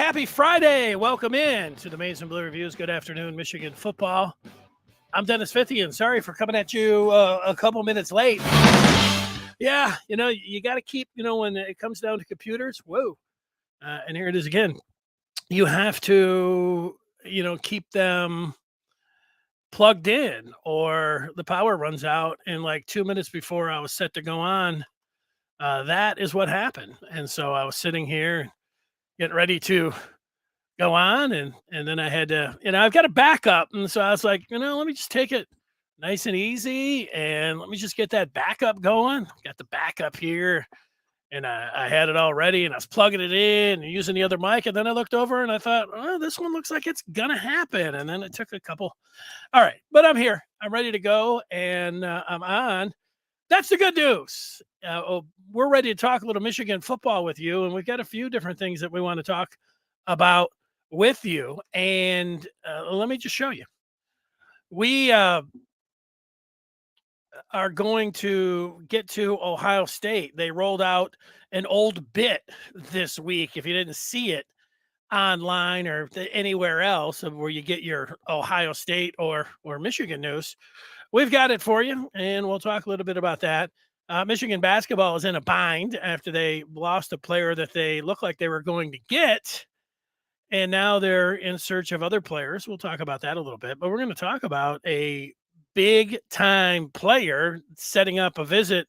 happy Friday. Welcome in to the Maize and Blue Reviews. Good afternoon, Michigan football. I'm Dennis Fithian. Sorry for coming at you a couple minutes late. Yeah, you got to keep, when it comes down to computers, whoa. And here it is again. You have to, keep them plugged in or the power runs out. And like 2 minutes before I was set to go on, that is what happened. And so I was sitting here getting ready to go on and then I had to, I've got a backup. And so I was like, let me just take it nice and easy and let me just get that backup going. Got the backup here and I had it all ready and I was plugging it in and using the other mic. And then I looked over and I thought, oh, this one looks like it's gonna happen. And then it took a couple. All right, but I'm here. I'm ready to go and I'm on. That's the good news. We're ready to talk a little Michigan football with you. And we've got a few different things that we want to talk about with you. And let me just show you. We are going to get to Ohio State. They rolled out an old bit this week. If you didn't see it online or anywhere else where you get your Ohio State or Michigan news, we've got it for you. And we'll talk a little bit about that. Michigan basketball is in a bind after they lost a player that they looked like they were going to get. And now they're in search of other players. We'll talk about that a little bit, but we're going to talk about a big time player setting up a visit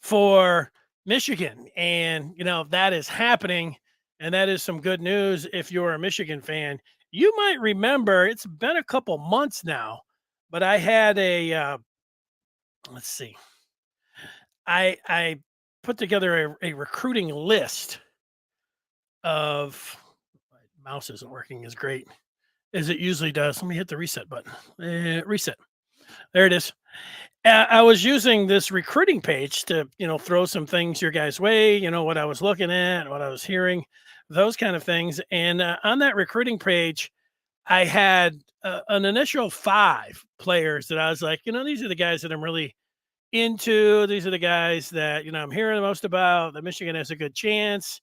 for Michigan. And, that is happening. And that is some good news if you're a Michigan fan. You might remember it's been a couple months now, but I had let's see. I put together a recruiting list of, mouse isn't working as great as it usually does. Let me hit the reset button. Reset. There it is. I was using this recruiting page to, throw some things your guys' way, what I was looking at, what I was hearing, those kind of things. And on that recruiting page, I had an initial 5 players that I was like, these are the guys that I'm really into. These are the guys that, I'm hearing the most about, that Michigan has a good chance,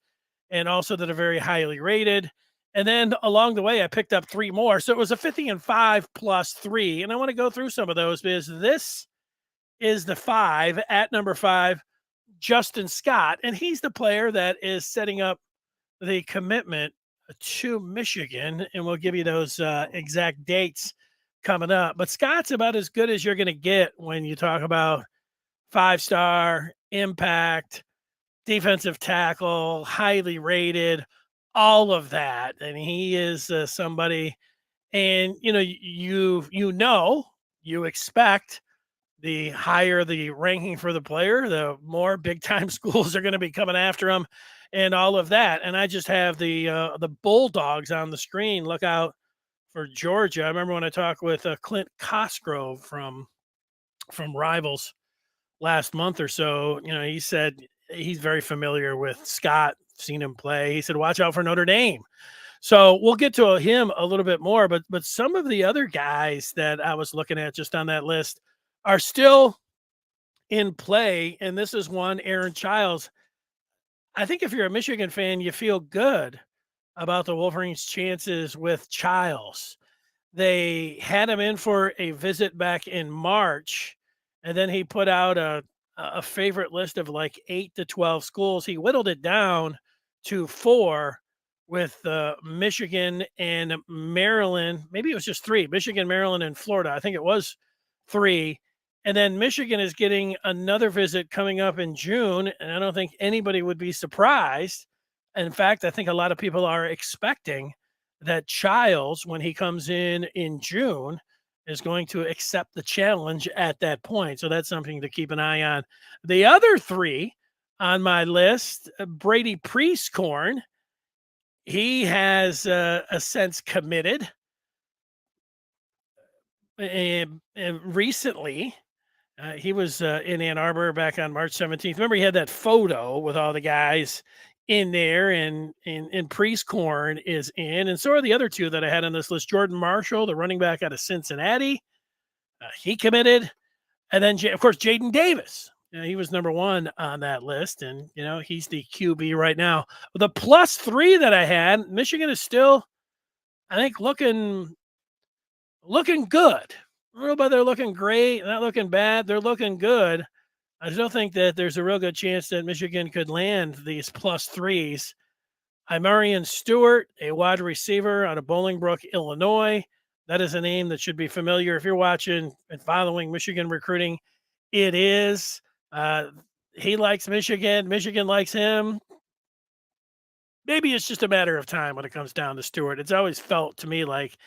and also that are very highly rated. And then along the way, I picked up 3 more. So it was a 50 and 5 plus 3. And I want to go through some of those because this is the 5 at number 5, Justin Scott. And he's the player that is setting up the commitment to Michigan. And we'll give you those exact dates coming up. But Scott's about as good as you're going to get when you talk about 5-star impact, defensive tackle, highly rated, all of that. And he is somebody, and you expect the higher the ranking for the player, the more big time schools are going to be coming after him and all of that. And I just have the Bulldogs on the screen. Look out for Georgia. I remember when I talked with Clint Cosgrove from Rivals last month or so, he said he's very familiar with Scott, seen him play. He said, watch out for Notre Dame. So we'll get to him a little bit more, but some of the other guys that I was looking at just on that list are still in play. And this is one, Aaron Childs. I think if you're a Michigan fan, you feel good about the Wolverines' chances with Childs. They had him in for a visit back in March, and then he put out a favorite list of like 8 to 12 schools. He whittled it down to 4 with Michigan and Maryland. Maybe it was just 3, Michigan, Maryland, and Florida. I think it was 3. And then Michigan is getting another visit coming up in June. And I don't think anybody would be surprised. In fact, I think a lot of people are expecting that Childs, when he comes in June, is going to accept the challenge at that point. So that's something to keep an eye on. The other 3 on my list, Brady Prieskorn, he has since committed. And recently, he was in Ann Arbor back on March 17th. Remember, he had that photo with all the guys in there, and Prieskorn is in, and so are the other 2 that I had on this list. Jordan Marshall, the running back out of Cincinnati, he committed, and then of course Jaden Davis He was number one on that list, and he's the QB right now. The plus three that I had, Michigan is still, I think, looking good. I don't know about they're looking great, not looking bad. They're looking good. I still think that there's a real good chance that Michigan could land these plus threes. Imarian Stewart, a wide receiver out of Bolingbrook, Illinois. That is a name that should be familiar if you're watching and following Michigan recruiting. It is. Uh, he likes Michigan. Michigan likes him. Maybe it's just a matter of time when it comes down to Stewart. It's always felt to me like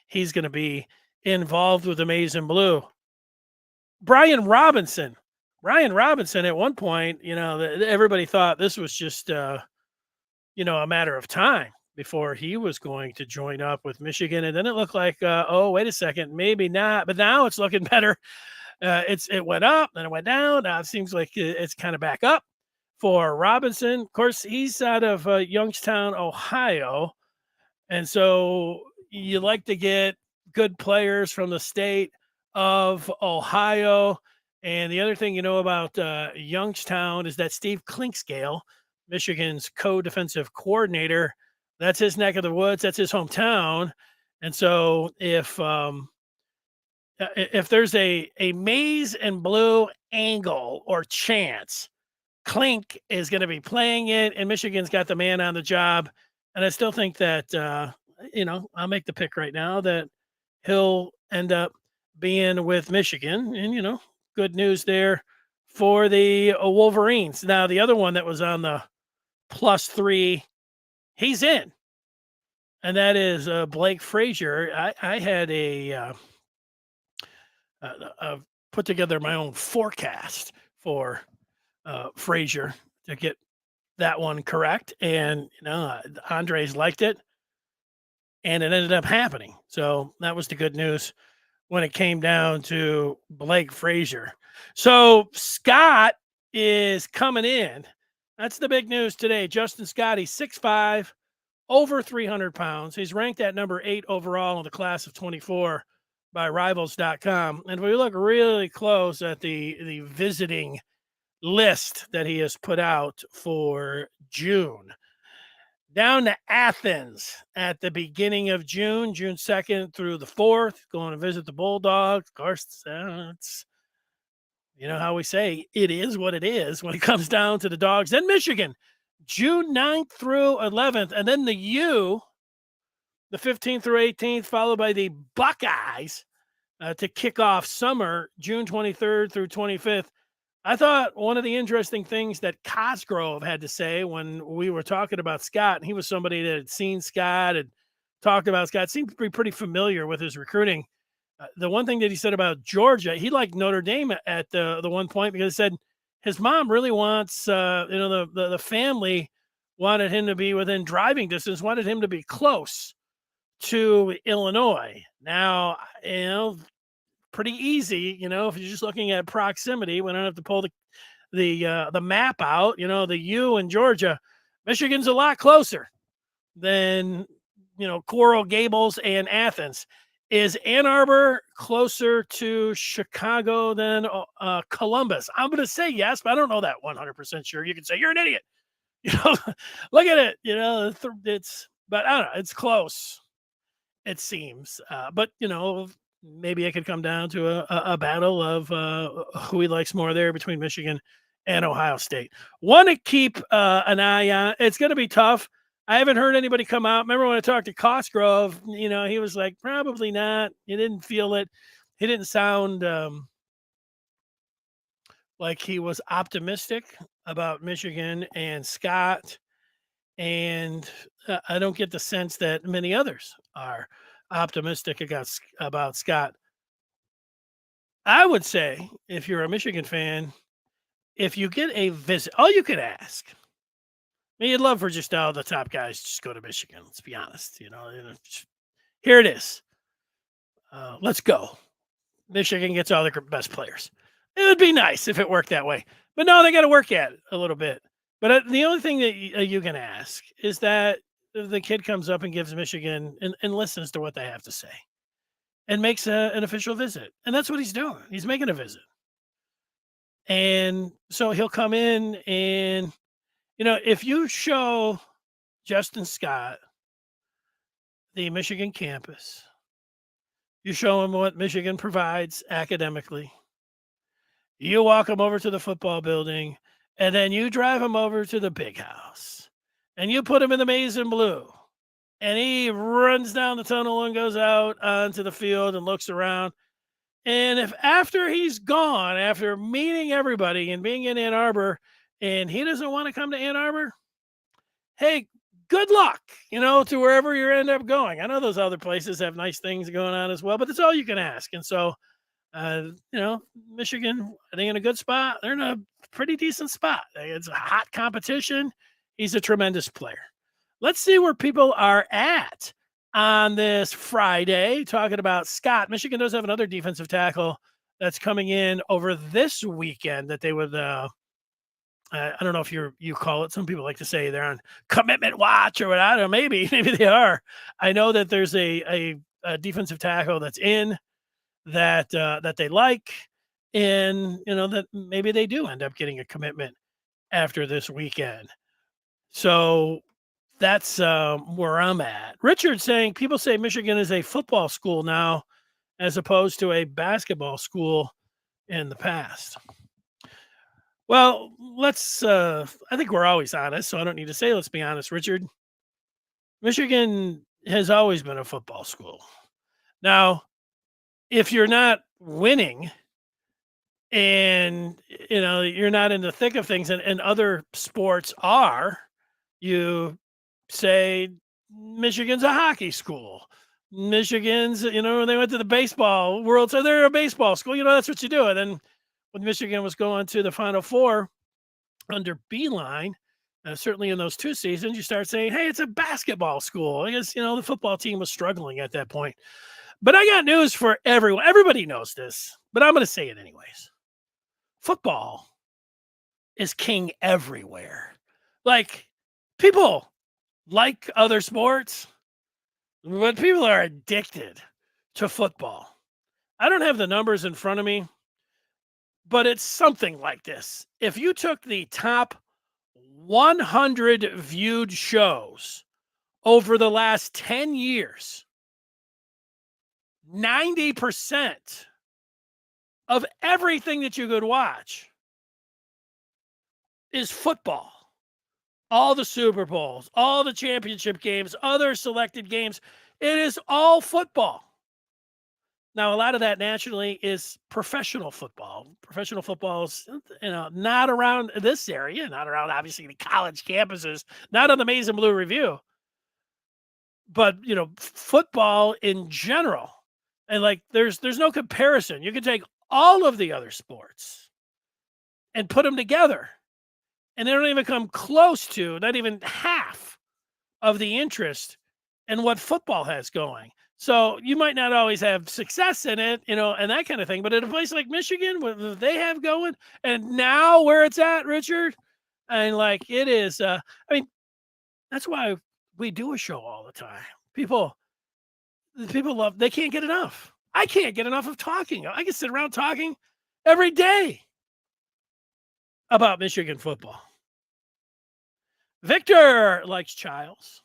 he's going to be involved with the Maize and Blue. Brian Robinson. Brian Robinson, at one point, everybody thought this was just, a matter of time before he was going to join up with Michigan. And then it looked like, oh, wait a second, maybe not. But now it's looking better. It went up, then it went down. Now it seems like it's kind of back up for Robinson. Of course, he's out of Youngstown, Ohio. And so you like to get good players from the state of Ohio. And the other thing about Youngstown is that Steve Klinkscale, Michigan's co-defensive coordinator, that's his neck of the woods. That's his hometown. And so if there's a Maize and Blue angle or chance, Klink is going to be playing it, and Michigan's got the man on the job. And I still think that I'll make the pick right now that he'll end up being with Michigan, and good news there for the Wolverines. Now the other one that was on the plus three, he's in, and that is Blake Frazier. I had put together my own forecast for Frazier to get that one correct, and Andres liked it, and it ended up happening. So that was the good news when it came down to Blake Frazier. So Scott is coming in. That's the big news today. Justin Scott, he's 6'5", over 300 pounds. He's ranked at number 8 overall in the class of 24 by Rivals.com. And if we look really close at the visiting list that he has put out for June, down to Athens at the beginning of June 2nd through the 4th, going to visit the Bulldogs. Of course, it's how we say it is what it is when it comes down to the Dogs. Then Michigan, June 9th through 11th, and then the U, the 15th through 18th, followed by the Buckeyes to kick off summer, June 23rd through 25th. I thought one of the interesting things that Cosgrove had to say when we were talking about Scott, and he was somebody that had seen Scott and talked about Scott, seemed to be pretty familiar with his recruiting. The one thing that he said about Georgia, he liked Notre Dame at the one point because he said his mom really wants, the family wanted him to be within driving distance, wanted him to be close to Illinois. Now, pretty easy, if you're just looking at proximity. We don't have to pull the map out. The U in Georgia, Michigan's a lot closer than Coral Gables and Athens. Is Ann Arbor closer to Chicago than Columbus? I'm going to say yes, but I don't know that 100% sure. You can say you're an idiot. Look at it. It's, but I don't know. It's close. It seems, but maybe it could come down to a battle of who he likes more there between Michigan and Ohio State. Want to keep an eye on. It's going to be tough. I haven't heard anybody come out. Remember when I talked to Cosgrove, he was like, probably not. He didn't feel it. He didn't sound like he was optimistic about Michigan and Scott. And I don't get the sense that many others are optimistic about Scott. I would say, if you're a Michigan fan, if you get a visit, all you could ask. You'd love for just all the top guys to just go to Michigan. Let's be honest. Here it is. Let's go. Michigan gets all the best players. It would be nice if it worked that way. But no, they got to work at it a little bit. But the only thing that you can ask is that the kid comes up and gives Michigan and listens to what they have to say and makes an official visit. And that's what he's doing. He's making a visit. And so he'll come in and, if you show Justin Scott the Michigan campus, you show him what Michigan provides academically, you walk him over to the football building, and then you drive him over to the big house, and you put him in the maize and blue, and he runs down the tunnel and goes out onto the field and looks around. And if after he's gone, after meeting everybody and being in Ann Arbor, and he doesn't want to come to Ann Arbor, hey, good luck, to wherever you end up going. I know those other places have nice things going on as well, but that's all you can ask. And so, Michigan, I think in a good spot. They're in a pretty decent spot. It's a hot competition. He's a tremendous player. Let's see where people are at on this Friday, talking about Scott. Michigan does have another defensive tackle that's coming in over this weekend that they would. I don't know if you call it. Some people like to say they're on commitment watch or what. I don't know. Maybe they are. I know that there's a defensive tackle that's in that they like, and that maybe they do end up getting a commitment after this weekend. So that's where I'm at. Richard saying people say Michigan is a football school now as opposed to a basketball school in the past. Well, I think we're always honest, so I don't need to say let's be honest, Richard. Michigan has always been a football school. Now, if you're not winning and you're not in the thick of things and other sports are, you say Michigan's a hockey school. Michigan's, they went to the baseball world, so they're a baseball school. That's what you do. And then when Michigan was going to the Final Four under Beeline, certainly in those 2 seasons, you start saying, hey, it's a basketball school. I guess, the football team was struggling at that point. But I got news for everyone. Everybody knows this, but I'm going to say it anyways. Football is king everywhere. Like, people like other sports, but people are addicted to football. I don't have the numbers in front of me, but it's something like this. If you took the top 100 viewed shows over the last 10 years, 90% of everything that you could watch is football. All the Super Bowls, all the championship games, other selected games. It is all football. Now, a lot of that nationally is professional football. Professional football is, not around this area, not around, obviously, the college campuses, not on the Maize and Blue Review. But, football in general. And, there's no comparison. You can take all of the other sports and put them together, and they don't even come close to, not even half of the interest in what football has going. So you might not always have success in it, and that kind of thing. But at a place like Michigan, what they have going, and now where it's at, Richard, and it is. That's why we do a show all the time. People love. They can't get enough. I can't get enough of talking. I can sit around talking every day about Michigan football. Victor likes Childs.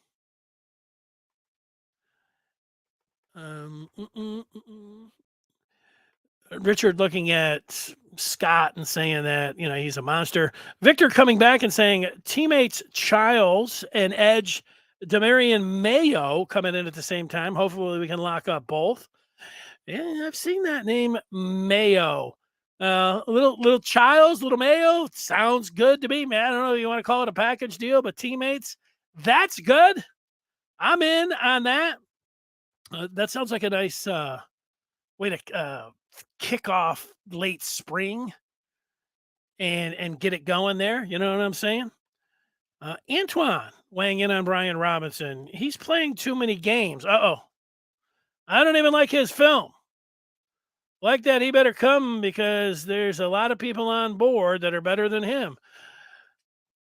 Richard looking at Scott and saying that, he's a monster. Victor coming back and saying teammates Childs and Edge Demarion Mayo coming in at the same time. Hopefully we can lock up both. Yeah, I've seen that name, Mayo. Little Childs, little Mayo, sounds good to me, man. I don't know if you want to call it a package deal, but teammates, that's good. I'm in on that. That sounds like a nice way to kick off late spring and get it going there. You know what I'm saying? Antoine weighing in on Brian Robinson. He's playing too many games. I don't even like his film. Like that, he better come because there's a lot of people on board that are better than him.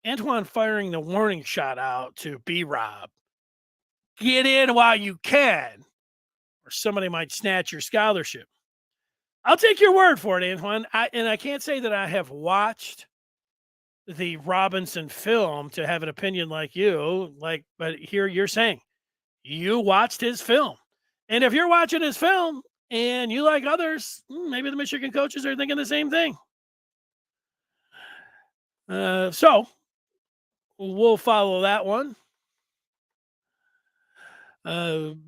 Antoine firing the warning shot out to B-Rob. Get in while you can, or somebody might snatch your scholarship. I'll take your word for it, Antoine. I can't say that I have watched the Robinson film to have an opinion like you, but here you're saying you watched his film. And if you're watching his film and you like others, maybe the Michigan coaches are thinking the same thing. So we'll follow that one. Antoine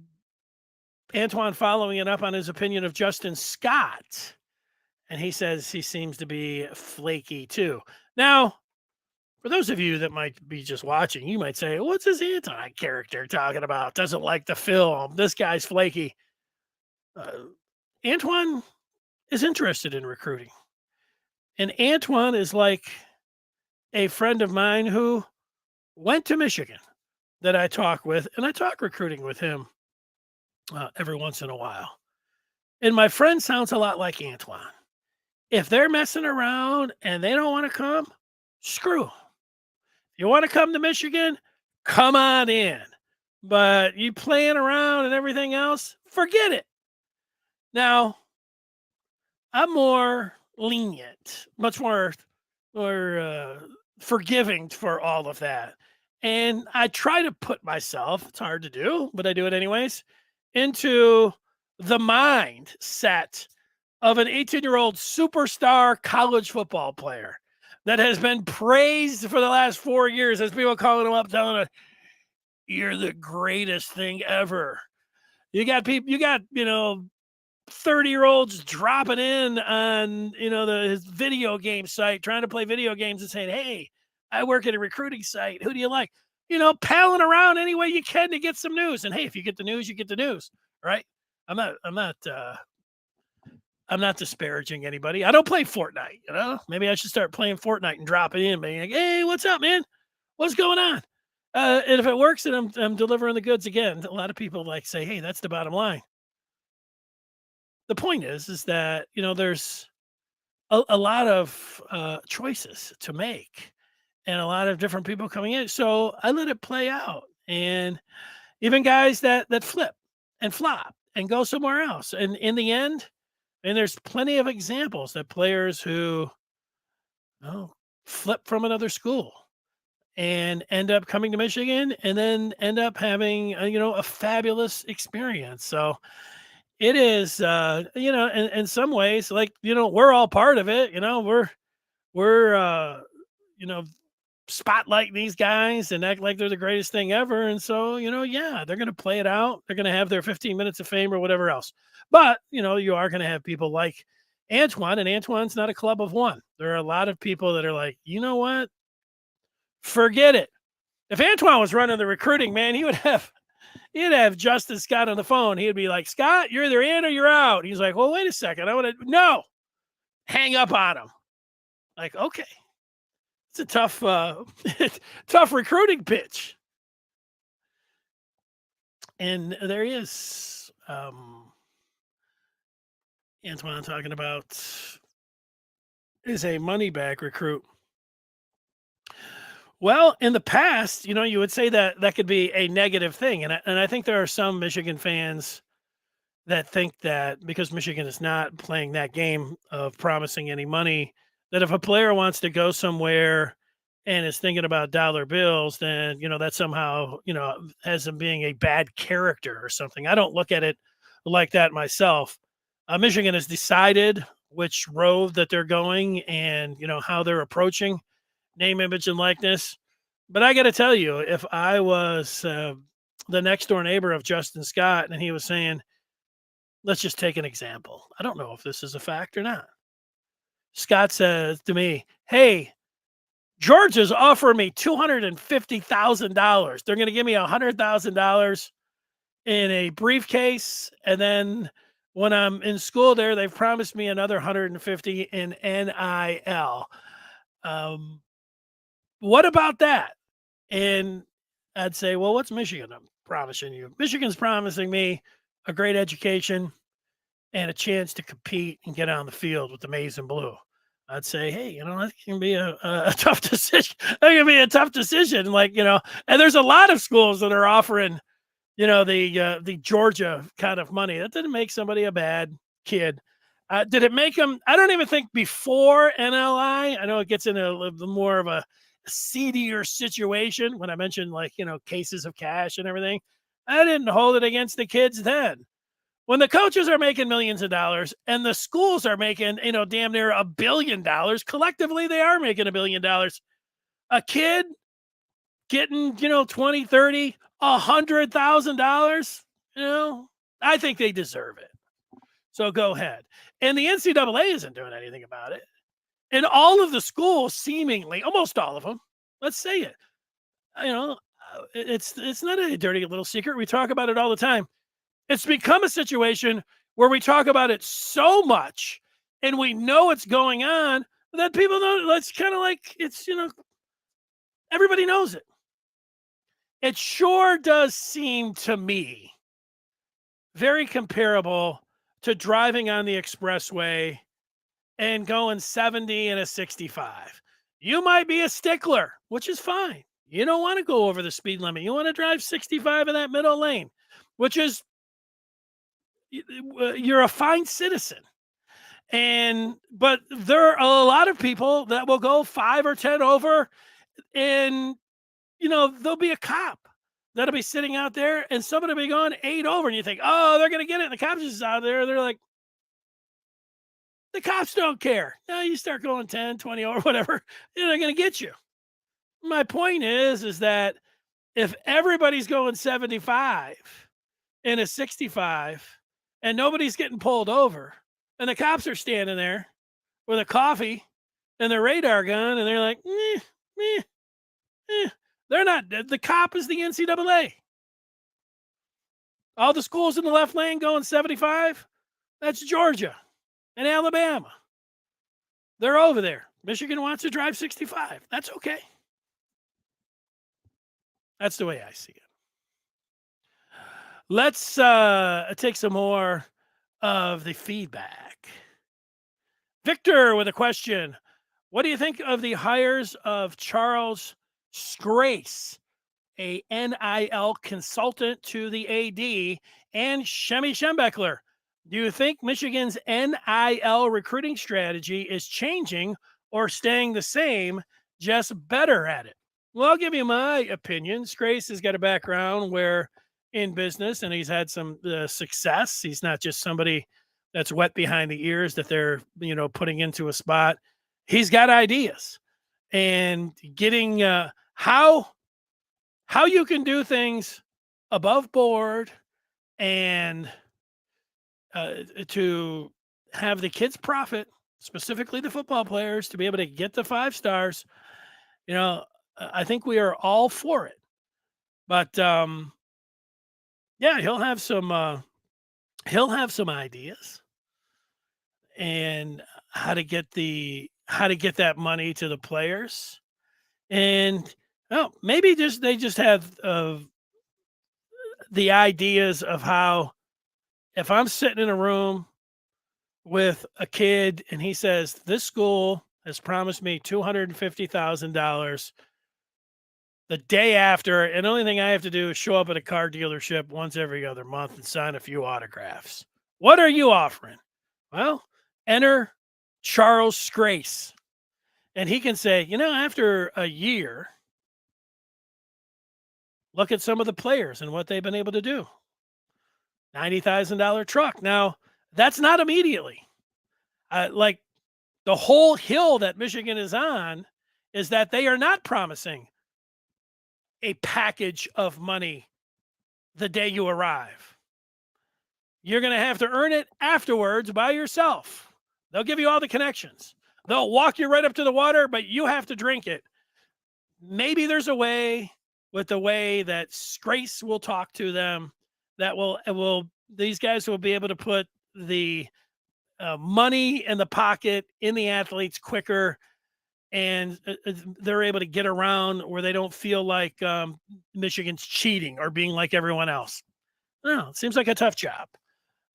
following it up on his opinion of Justin Scott. And he says he seems to be flaky too. Now, for those of you that might be just watching, you might say, what's this Anton character talking about? Doesn't like the film. This guy's flaky. Antoine is interested in recruiting. And Antoine is like a friend of mine who went to Michigan that I talk with, and I talk recruiting with him every once in a while. And my friend sounds a lot like Antoine. If they're messing around and they don't want to come, screw 'em. You want to come to Michigan? Come on in. But you playing around and everything else, forget it. Now, I'm more lenient, much more forgiving for all of that. And I try to put myself, it's hard to do, but I do it anyways, into the mindset of an 18-year-old superstar college football player that has been praised for the last 4 years as people calling him up, telling him, you're the greatest thing ever. You got people, 30-year-olds dropping in on, his video game site, trying to play video games and saying, hey, I work at a recruiting site. Who do you like? Palling around any way you can to get some news. And hey, if you get the news, you get the news, right? I'm not disparaging anybody. I don't play Fortnite, Maybe I should start playing Fortnite and dropping in, being like, hey, what's up, man? What's going on? And if it works, then I'm delivering the goods again. A lot of people say, hey, that's the bottom line. The point is that, there's a lot of choices to make and a lot of different people coming in. So I let it play out. And even guys that flip and flop and go somewhere else. And in the end, and there's plenty of examples that players who flip from another school and end up coming to Michigan and then end up having, a fabulous experience. So it is, in some ways, we're all part of it. We're spotlighting these guys and act like they're the greatest thing ever. And so, they're going to play it out. They're going to have their 15 minutes of fame or whatever else. But, you are going to have people like Antoine, and Antoine's not a club of one. There are a lot of people that are like, you know what? Forget it. If Antoine was running the recruiting, man, he'd have Justin Scott on the phone. He'd be like, Scott, you're either in or you're out. He's like, well, wait a second. No, hang up on him. Like, okay. It's a tough, tough recruiting pitch. And there he is. Antoine talking about is a money back recruit. Well, in the past, you would say that could be a negative thing. And I think there are some Michigan fans that think that because Michigan is not playing that game of promising any money, that if a player wants to go somewhere and is thinking about dollar bills, then, that somehow, has them being a bad character or something. I don't look at it like that myself. Michigan has decided which road that they're going and, how they're approaching name, image, and likeness. But I got to tell you, if I was the next door neighbor of Justin Scott and he was saying, let's just take an example. I don't know if this is a fact or not. Scott says to me, hey, Georgia's offering me $250,000. They're going to give me $100,000 in a briefcase. And then when I'm in school there, they've promised me another 150 in NIL. What about that? And I'd say, well, what's Michigan promising you? Michigan's promising me a great education and a chance to compete and get on the field with the maize and blue. I'd say, hey, that can be a tough decision. That can be a tough decision. And there's a lot of schools that are offering, the Georgia kind of money. That didn't make somebody a bad kid. Did it make him? I don't even think before NLI. I know it gets into a little more of a seedier situation when I mentioned, like, cases of cash and everything. I didn't hold it against the kids then. When the coaches are making millions of dollars and the schools are making, damn near $1 billion, collectively they are making $1 billion. A kid getting, 20, 30, $100,000, I think they deserve it. So go ahead. And the NCAA isn't doing anything about it. And all of the schools, seemingly, almost all of them, let's say it, it's not a dirty little secret. We talk about it all the time. It's become a situation where we talk about it so much and we know it's going on that people don't. It's kind of like everybody knows it. It sure does seem to me very comparable to driving on the expressway and going 70 and a 65. You might be a stickler, which is fine. You don't want to go over the speed limit. You want to drive 65 in that middle lane, which is, you're a fine citizen. But there are a lot of people that will go 5 or 10 over, and there'll be a cop that'll be sitting out there and somebody will be going 8 over, and you think, oh, they're going to get it. And the cops is out there. They're like, the cops don't care. No, you start going 10, 20 over, whatever, they're going to get you. My point is that if everybody's going 75 and a 65 and nobody's getting pulled over and the cops are standing there with a coffee and their radar gun and they're like, meh, meh, meh. They're not. The cop is the NCAA. All the schools in the left lane going 75, that's Georgia and Alabama. They're over there. Michigan wants to drive 65. That's okay. That's the way I see it. Let's take some more of the feedback. Victor with a question. What do you think of the hires of Charles Scrace, a NIL consultant to the AD, and Shemy Schembechler? Do you think Michigan's NIL recruiting strategy is changing or staying the same, just better at it? Well, I'll give you my opinion. Scrace has got a background where in business, and he's had some success. He's not just somebody that's wet behind the ears that they're putting into a spot. He's got ideas and getting how you can do things above board and to have the kids profit, specifically the football players, to be able to get the 5 stars. I think we are all for it. But yeah, he'll have some ideas and how to get that money to the players. And maybe they just have the ideas of how, if I'm sitting in a room with a kid and he says, this school has promised me $250,000 the day after, and the only thing I have to do is show up at a car dealership once every other month and sign a few autographs. What are you offering? Well, enter Charles Scrace. And he can say, after a year, look at some of the players and what they've been able to do. $90,000 truck. Now, that's not immediately. Like the whole hill that Michigan is on is that they are not promising a package of money the day you arrive. You're going to have to earn it afterwards by yourself. They'll give you all the connections. They'll walk you right up to the water, but you have to drink it. Maybe there's a way, with the way that Scrace will talk to them, that these guys will be able to put the money in the pocket in the athletes quicker, and they're able to get around where they don't feel like Michigan's cheating or being like everyone else. No, it seems like a tough job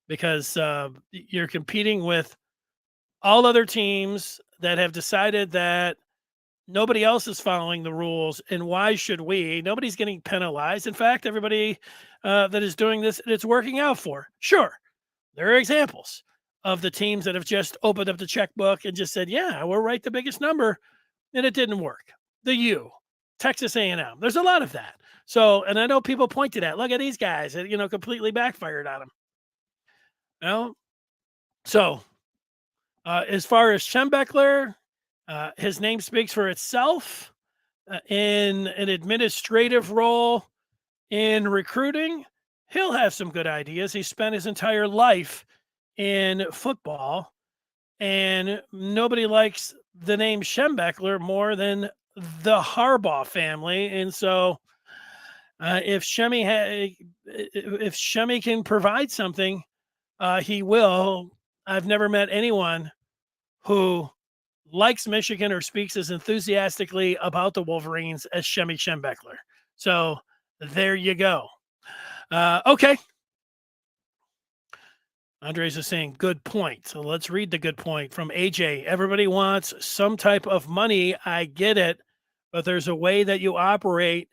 because you're competing with all other teams that have decided that nobody else is following the rules, and why should we? Nobody's getting penalized. In fact, everybody that is doing this, it's working out for. Sure, there are examples. of the teams that have just opened up the checkbook and just said, "Yeah, we'll write the biggest number," and it didn't work. The U, Texas A&M. There's a lot of that. So, and I know people point to that. Look at these guys. It, completely backfired on them. You know? So, as far as Schembechler, his name speaks for itself in an administrative role in recruiting. He'll have some good ideas. He spent his entire life in football, and nobody likes the name Schembechler more than the Harbaugh family. And so, if Shemi can provide something, he will. I've never met anyone who likes Michigan or speaks as enthusiastically about the Wolverines as Shemi Schembechler. So there you go. Okay. Andres is saying, good point. So let's read the good point from AJ. Everybody wants some type of money. I get it, but there's a way that you operate.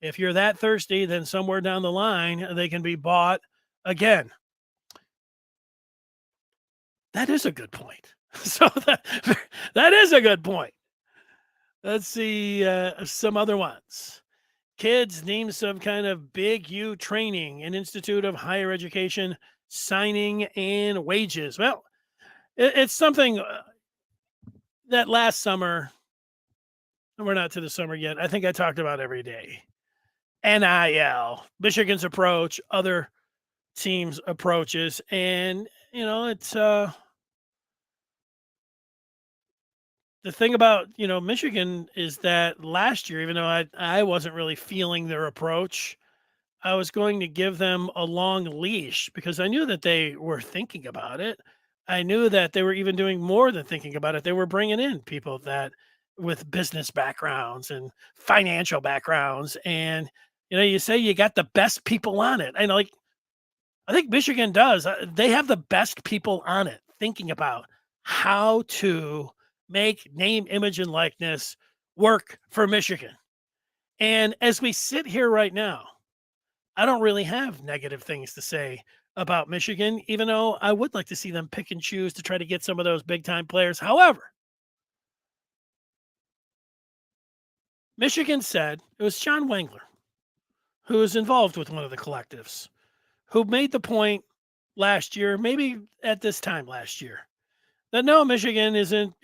If you're that thirsty, then somewhere down the line, they can be bought again. That is a good point. So that is a good point. Let's see some other ones. Kids name some kind of big U training, an institute of higher education, signing and wages. Well, it's something that last summer, and we're not to the summer yet. I think I talked about every day. NIL, Michigan's approach, other teams' approaches, and it's the thing about Michigan is that last year, even though I wasn't really feeling their approach, I was going to give them a long leash because I knew that they were thinking about it. I knew that they were even doing more than thinking about it. They were bringing in people that with business backgrounds and financial backgrounds, and you say you got the best people on it, and I think Michigan does. They have the best people on it, thinking about how to make name, image, and likeness work for Michigan. And as we sit here right now, I don't really have negative things to say about Michigan, even though I would like to see them pick and choose to try to get some of those big time players. However, Michigan said it was John Wangler, who was involved with one of the collectives, who made the point last year, maybe at this time last year, that no, Michigan isn't,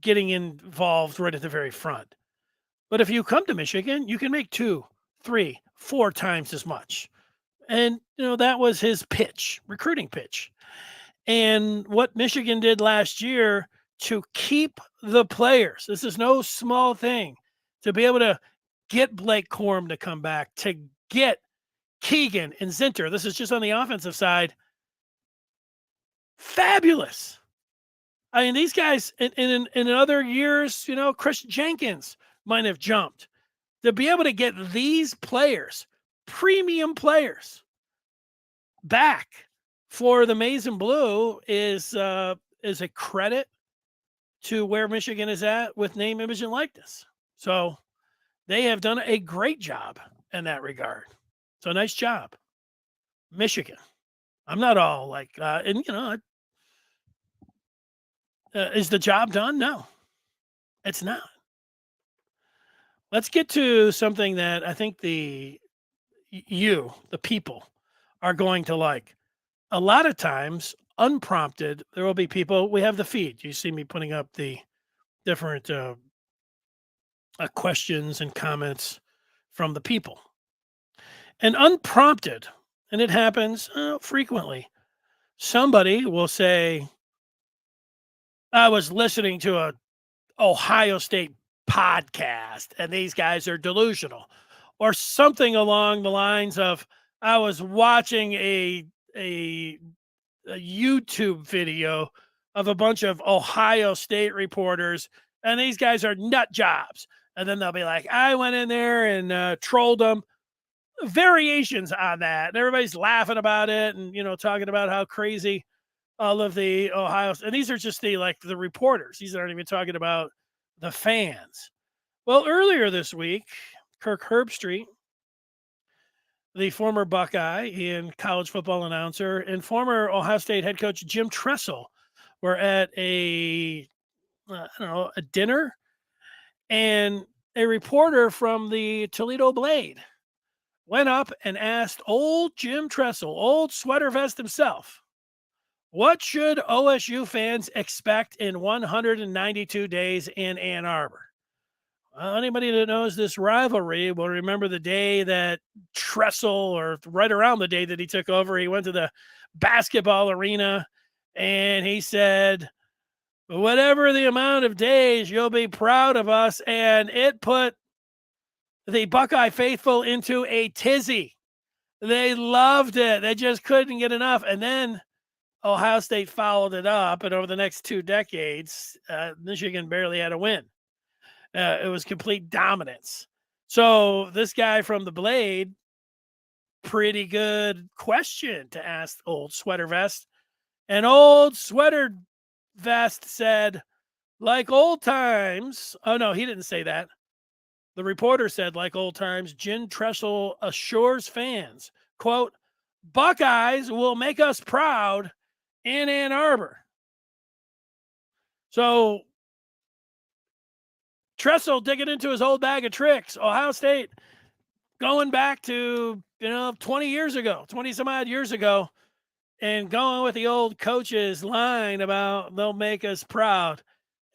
getting involved right at the very front. But if you come to Michigan, you can make 2, 3, 4 times as much. And, that was his pitch, recruiting pitch. And what Michigan did last year to keep the players, this is no small thing, to be able to get Blake Corum to come back, to get Keegan and Zinter. This is just on the offensive side. Fabulous. I mean, these guys in other years, Chris Jenkins might have jumped. To be able to get these players, premium players, back for the Maize and Blue is a credit to where Michigan is at with name, image, and likeness. So they have done a great job in that regard. So nice job, Michigan. I'm not all like, is the job done? No, it's not. Let's get to something that I think the people, are going to like. A lot of times, unprompted, there will be people. We have the feed. You see me putting up the different questions and comments from the people, and unprompted, and it happens frequently. Somebody will say, "I was listening to a Ohio State podcast, and these guys are delusional," or something along the lines of, "I was watching a YouTube video of a bunch of Ohio State reporters, and these guys are nut jobs." And then they'll be like, "I went in there and trolled them." Variations on that, and everybody's laughing about it, and talking about how crazy all of the Ohio, and these are just the reporters. These aren't even talking about the fans. Well, earlier this week, Kirk Herbstreit the former Buckeye and college football announcer and former Ohio State head coach Jim Tressel were at I don't know, a dinner, and a reporter from the Toledo Blade went up and asked old Jim Tressel, old sweater vest himself, what should OSU fans expect in 192 days in Ann Arbor? Well, anybody that knows this rivalry will remember the day that Tressel, or right around the day that he took over, he went to the basketball arena and he said, whatever the amount of days, you'll be proud of us. And it put the Buckeye faithful into a tizzy. They loved it. They just couldn't get enough. And then Ohio State followed it up. And over the next 2 decades, Michigan barely had a win. It was complete dominance. So this guy from the Blade, pretty good question to ask old sweater vest. And old sweater vest said, like old times. Oh, no, he didn't say that. The reporter said, like old times, Jim Tressel assures fans, quote, Buckeyes will make us proud in Ann Arbor. So Tressel digging into his old bag of tricks. Ohio State going back to, 20 years ago, 20 some odd years ago, and going with the old coach's line about they'll make us proud.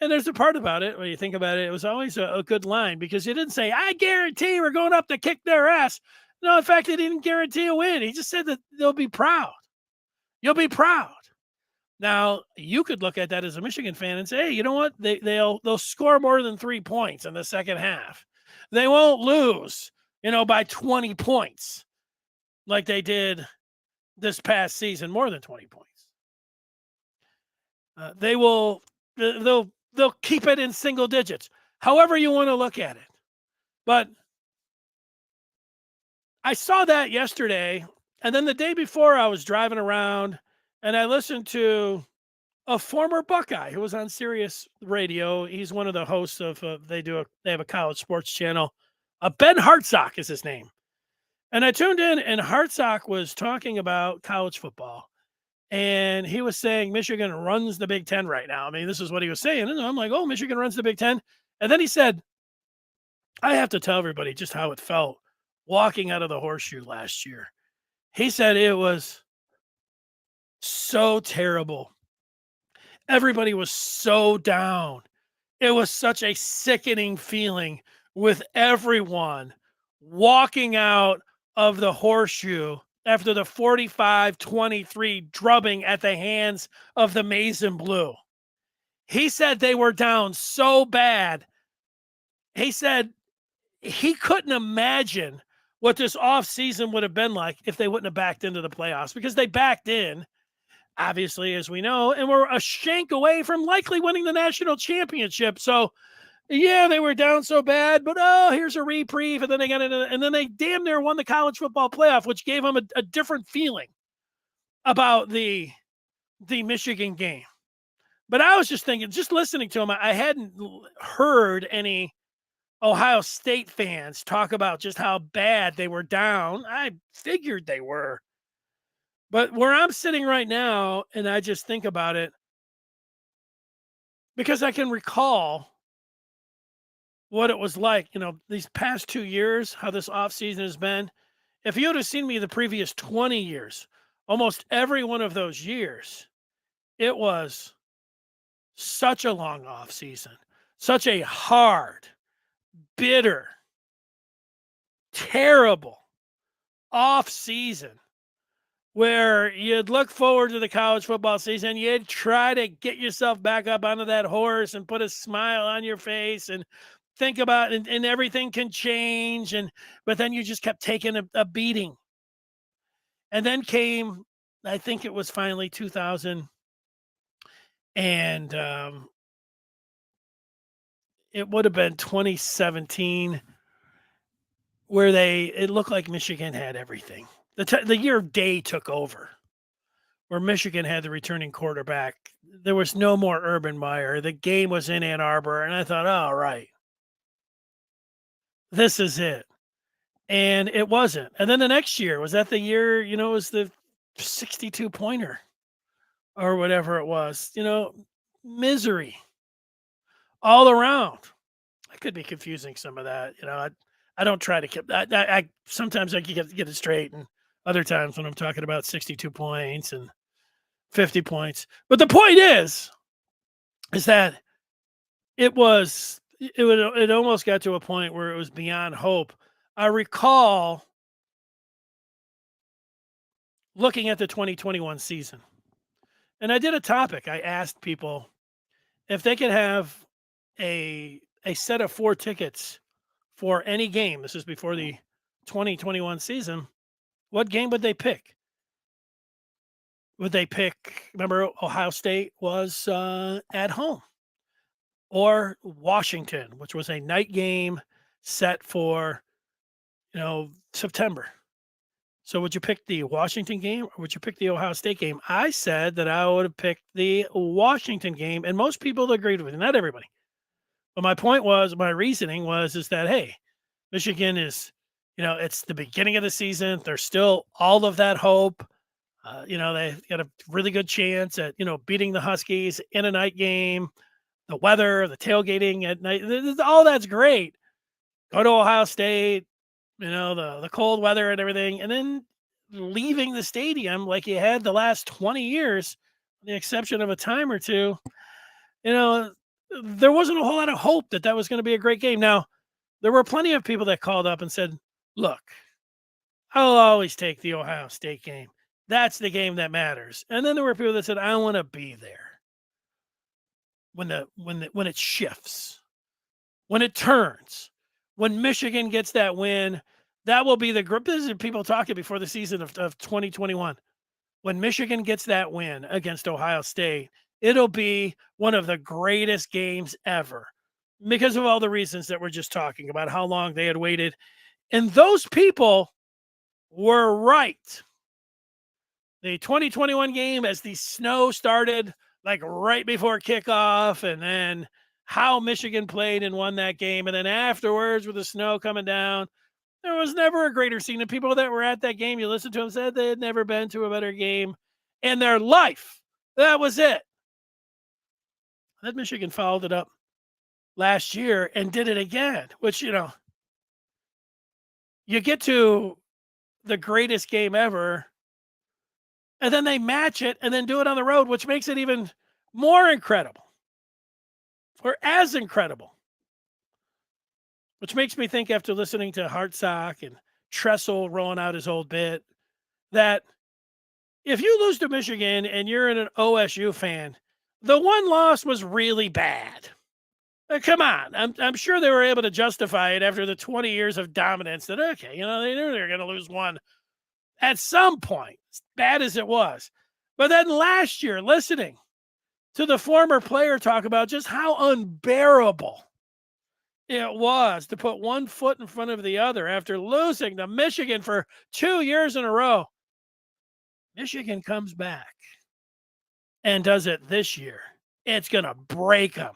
And there's a part about it, when you think about it, it was always a good line, because he didn't say, I guarantee we're going up to kick their ass. No, in fact, he didn't guarantee a win. He just said that they'll be proud. You'll be proud. Now, you could look at that as a Michigan fan and say, hey, you know what? They'll score more than 3 points in the second half. They won't lose, by 20 points like they did this past season, more than 20 points. They'll keep it in single digits, however you want to look at it. But I saw that yesterday, and then the day before I was driving around and I listened to a former Buckeye who was on Sirius Radio. He's one of the hosts of they have a college sports channel. Ben Hartsock is his name. And I tuned in, and Hartsock was talking about college football. And he was saying Michigan runs the Big Ten right now. I mean, this is what he was saying. And I'm like, oh, Michigan runs the Big Ten. And then he said, I have to tell everybody just how it felt walking out of the horseshoe last year. He said it was so terrible. Everybody was so down. It was such a sickening feeling with everyone walking out of the horseshoe after the 45-23 drubbing at the hands of the Maize and Blue. He said they were down so bad. He said he couldn't imagine what this offseason would have been like if they wouldn't have backed into the playoffs, because they backed in, obviously, as we know, and were a shank away from likely winning the national championship. So, yeah, they were down so bad, but here's a reprieve, and then they got into, and then they damn near won the college football playoff, which gave them a different feeling about the Michigan game. But I was just thinking, just listening to him, I hadn't heard any Ohio State fans talk about just how bad they were down. I figured they were. But where I'm sitting right now, and I just think about it, because I can recall what it was like, these past 2 years, how this offseason has been. If you would have seen me the previous 20 years, almost every one of those years, it was such a long offseason, such a hard, bitter, terrible offseason, where you'd look forward to the college football season. You'd try to get yourself back up onto that horse and put a smile on your face and think about it, and everything can change. But then you just kept taking a beating. And then came, I think it was finally 2000, and it would have been 2017, where it looked like Michigan had everything. The year Day took over, where Michigan had the returning quarterback. There was no more Urban Meyer. The game was in Ann Arbor, and I thought, all right, this is it. and it wasn't. And then the next year, was that the year, it was the 62 pointer or whatever it was, misery all around. I could be confusing some of that. I don't try to keep. I sometimes I can get it straight, and other times when I'm talking about 62 points and 50 points. But the point is that it almost got to a point where it was beyond hope. I recall looking at the 2021 season, and I did a topic. I asked people if they could have a set of 4 tickets for any game. This is before the 2021 season. What game would they pick? Would they pick, remember Ohio State was at home, or Washington, which was a night game set for, September. So would you pick the Washington game or would you pick the Ohio State game? I said that I would have picked the Washington game, and most people agreed with me, not everybody. But my reasoning was, is that, hey, Michigan is, it's the beginning of the season. There's still all of that hope. They've got a really good chance at, beating the Huskies in a night game. The weather, the tailgating at night, all that's great. Go to Ohio State, the cold weather and everything, and then leaving the stadium like you had the last 20 years, with the exception of a time or two, there wasn't a whole lot of hope that was going to be a great game. Now, there were plenty of people that called up and said, look, I'll always take the Ohio State game. That's the game that matters. And then there were people that said, I want to be there when it shifts, when it turns, when Michigan gets that win. That will be the group. This is people talking before the season of 2021. When Michigan gets that win against Ohio State, it'll be one of the greatest games ever, because of all the reasons that we're just talking about, how long they had waited. And those people were right. The 2021 game, as the snow started like right before kickoff, and then how Michigan played and won that game, and then afterwards with the snow coming down, there was never a greater scene. And people that were at that game, you listened to them, said they had never been to a better game in their life. That was it. Then Michigan followed it up last year and did it again, which, you get to the greatest game ever, and then they match it and then do it on the road, which makes it even more incredible, or as incredible. Which makes me think, after listening to Hartsock and Tressel rolling out his old bit, that if you lose to Michigan and you're an OSU fan, the one loss was really bad. Come on. I'm sure they were able to justify it after the 20 years of dominance that, okay, they knew they were going to lose one at some point, as bad as it was. But then last year, listening to the former player talk about just how unbearable it was to put one foot in front of the other after losing to Michigan for 2 years in a row. Michigan comes back and does it this year. It's going to break them.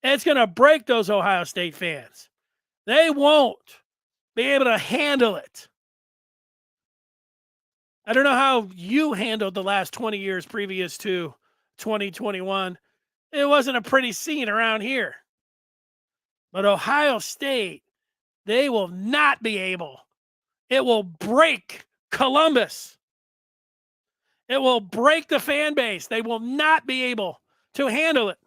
It's going to break those Ohio State fans. They won't be able to handle it. I don't know how you handled the last 20 years previous to 2021. It wasn't a pretty scene around here. But Ohio State, they will not be able. It will break Columbus. It will break the fan base. They will not be able to handle it.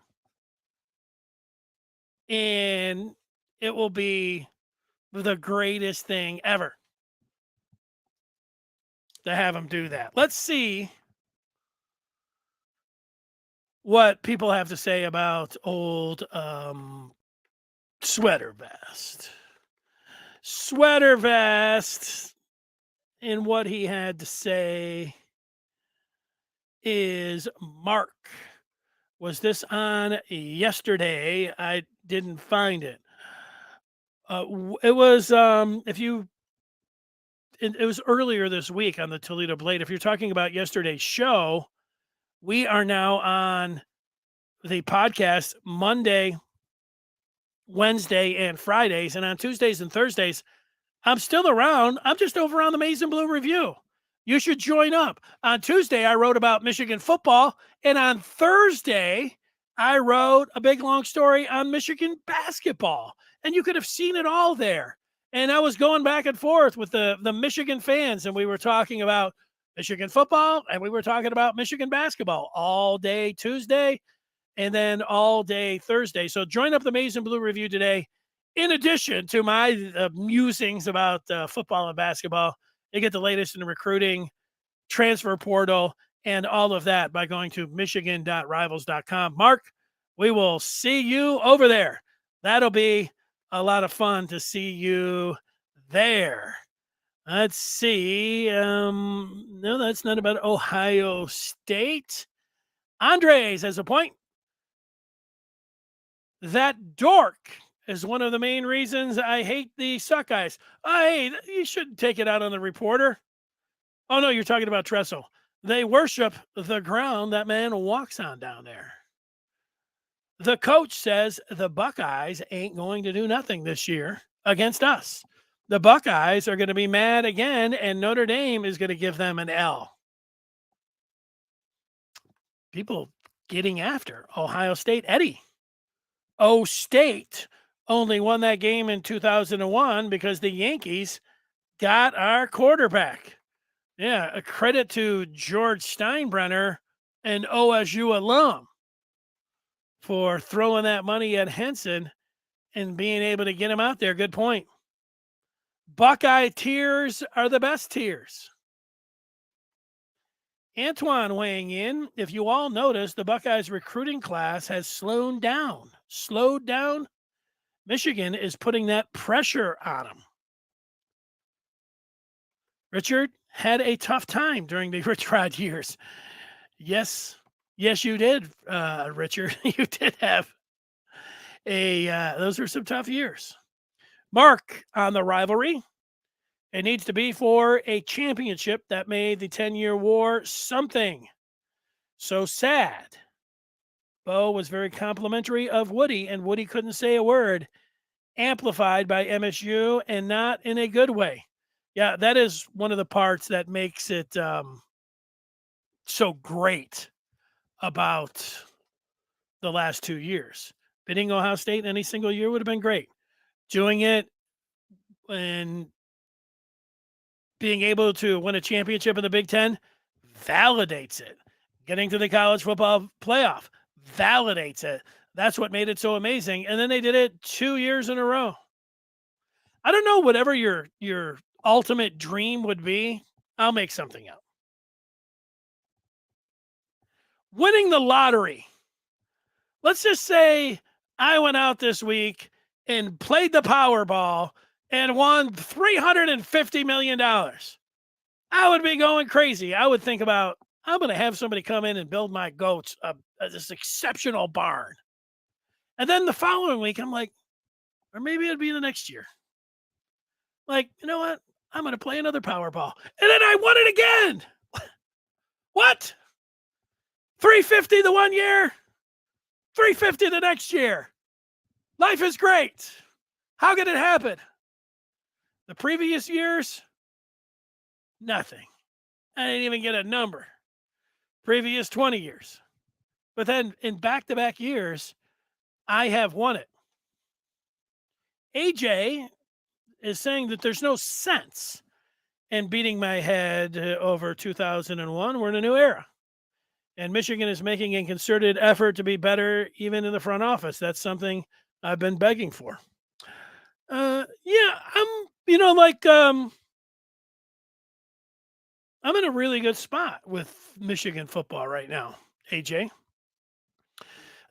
And it will be the greatest thing ever to have them do that. Let's see what people have to say about old Sweater Vest. Sweater Vest, and what he had to say is, Mark, was this on yesterday? I didn't find it. It was, it was earlier this week on the Toledo Blade. If you're talking about yesterday's show, we are now on the podcast Monday, Wednesday, and Fridays. And on Tuesdays and Thursdays, I'm still around. I'm just over on the Maize and Blue Review. You should join up. On Tuesday, I wrote about Michigan football. And on Thursday, I wrote a big long story on Michigan basketball. And you could have seen it all there. And I was going back and forth with the Michigan fans, and we were talking about Michigan football and we were talking about Michigan basketball all day Tuesday and then all day Thursday. So join up the Maize and Blue Review today. In addition to my musings about football and basketball, you get the latest in the recruiting, transfer portal, and all of that by going to michigan.rivals.com. Mark, we will see you over there. That'll be a lot of fun to see you there. Let's see. No, that's not about Ohio State. Andres has a point. That dork is one of the main reasons I hate the Suckeyes. Hey, you shouldn't take it out on the reporter. Oh, no, you're talking about Tressel. They worship the ground that man walks on down there. The coach says the Buckeyes ain't going to do nothing this year against us. The Buckeyes are going to be mad again, and Notre Dame is going to give them an L. People getting after Ohio State. Eddie. State only won that game in 2001 because the Yankees got our quarterback. Yeah, a credit to George Steinbrenner, an OSU alum, for throwing that money at Henson and being able to get him out there. Good point. Buckeye tears are the best tears. Antoine weighing in. If you all notice, the Buckeyes recruiting class has slowed down. Michigan is putting that pressure on them. Richard had a tough time during the Rich Rod years. Yes, you did, Richard. You did have those were some tough years. Mark on the rivalry. It needs to be for a championship that made the 10-year war something. So sad. Bo was very complimentary of Woody, and Woody couldn't say a word. Amplified by MSU, and not in a good way. Yeah, that is one of the parts that makes it so great about the last 2 years. Beating Ohio State any single year would have been great. Doing it and being able to win a championship in the Big Ten validates it. Getting to the college football playoff validates it. That's what made it so amazing. And then they did it 2 years in a row. I don't know, whatever your ultimate dream would be, I'll make something up. Winning the lottery. Let's just say I went out this week and played the Powerball and won $350 million. I would be going crazy. I would think about, I'm going to have somebody come in and build my goats this exceptional barn. And then the following week, I'm like, or maybe it'd be the next year. Like, you know what? I'm going to play another Powerball. And then I won it again. What? 350 the 1 year, 350 the next year. Life is great. How could it happen? The previous years, nothing. I didn't even get a number. Previous 20 years. But then in back-to-back years, I have won it. AJ is saying that there's no sense in beating my head over 2001. We're in a new era. And Michigan is making a concerted effort to be better, even in the front office. That's something I've been begging for. I'm in a really good spot with Michigan football right now, AJ.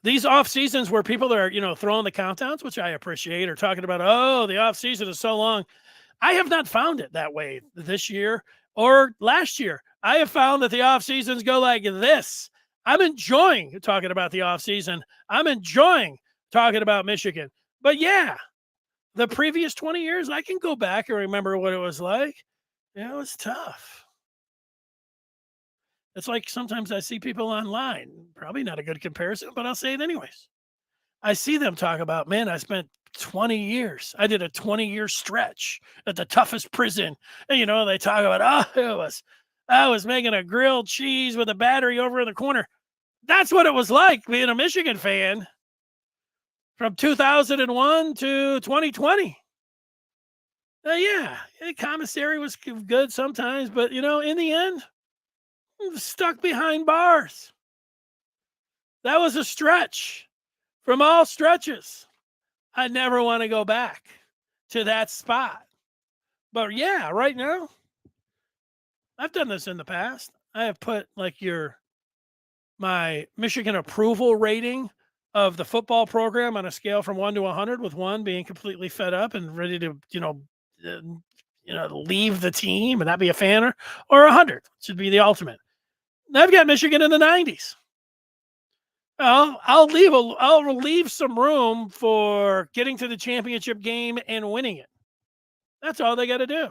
These off seasons where people are, throwing the countdowns, which I appreciate, or talking about, the off season is so long. I have not found it that way this year or last year. I have found that the off seasons go like this. I'm enjoying talking about the off season. I'm enjoying talking about Michigan. But yeah, the previous 20 years, I can go back and remember what it was like. It was tough. It's like sometimes I see people online, probably not a good comparison, but I'll say it anyways. I see them talk about, man, I spent 20 years. I did a 20-year stretch at the toughest prison. And, they talk about, I was making a grilled cheese with a battery over in the corner. That's what it was like being a Michigan fan from 2001 to 2020. Yeah, the commissary was good sometimes, but, in the end, I was stuck behind bars. That was a stretch from all stretches. I never want to go back to that spot. But yeah, right now, I've done this in the past. I have put my Michigan approval rating of the football program on a scale from 1 to 100, with 1 being completely fed up and ready to, leave the team and not be a fan, or 100 should be the ultimate. And I've got Michigan in the 90s. I'll leave some room for getting to the championship game and winning it. That's all they got to do.